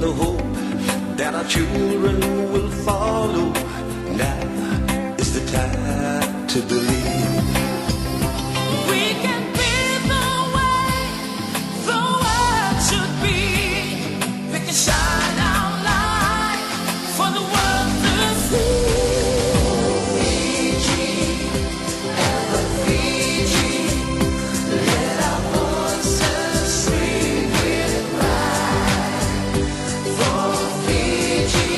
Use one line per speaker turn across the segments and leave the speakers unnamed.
the hope that our children will follow. Now is the time to believe.
We can be the way the world should be. We can shine our light for the world to see. Fiji, ever Fiji, let our voices ring with pride. For Fiji,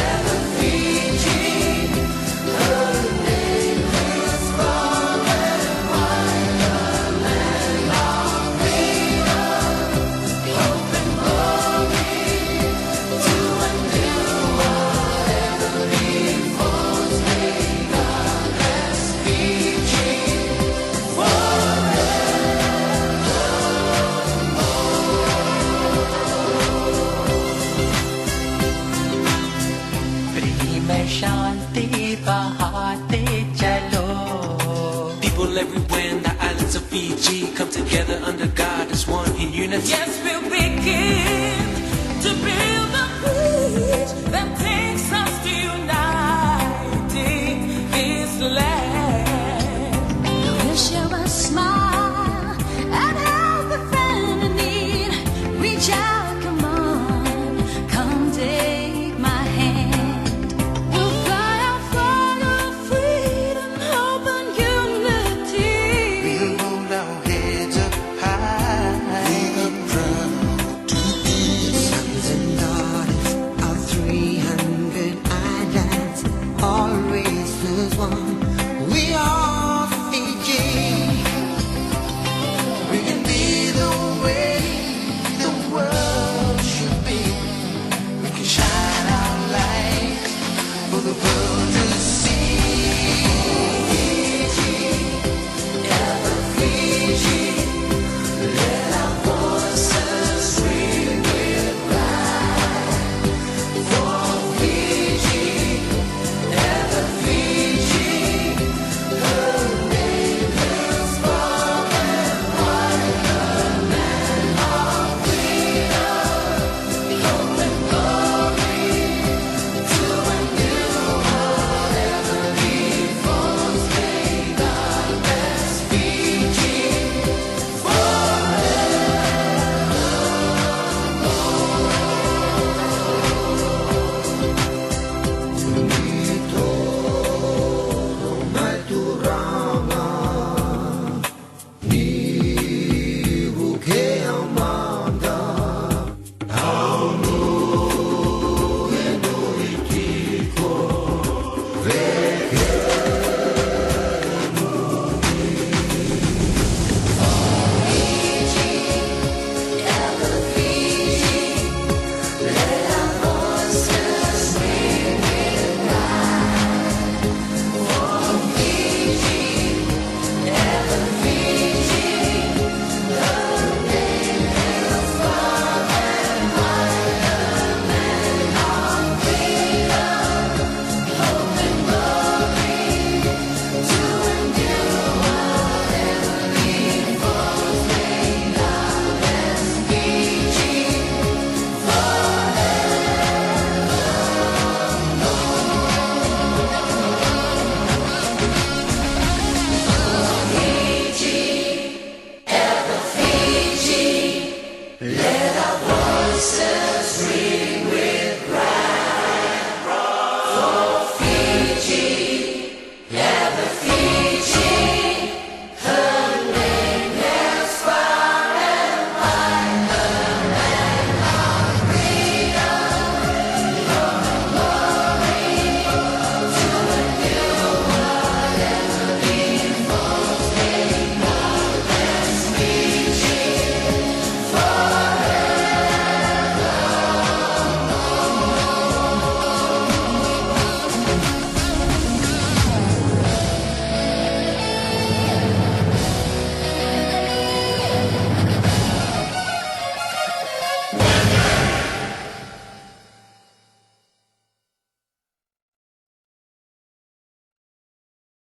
ever Fiji, her name is far and wide, the land of freedom, hope and glory, to a new world ever before. May God bless Fiji
में शांति बहाते चलो.
People everywhere in the islands of Fiji come together under God as one in unity.
Yes, we'll begin to build a bridge that takes us to uniting this land. We'll share a smile and help a friend in need. Reach out, come on, come take my hand. We'll fly out for the freedom, hope and unity.
We'll hold our heads up high. We are proud to be sons and daughters of 300 islands, all races one. We are Fiji. We can be the way the world should be. We can shine our light for the world to see. Fiji, ever Fiji, let our voices ring with pride. For Fiji, ever Fiji, her name is far and wide, the land of freedom, hope and glory, to a new world ever before. May God bless Fiji ever Fiji, let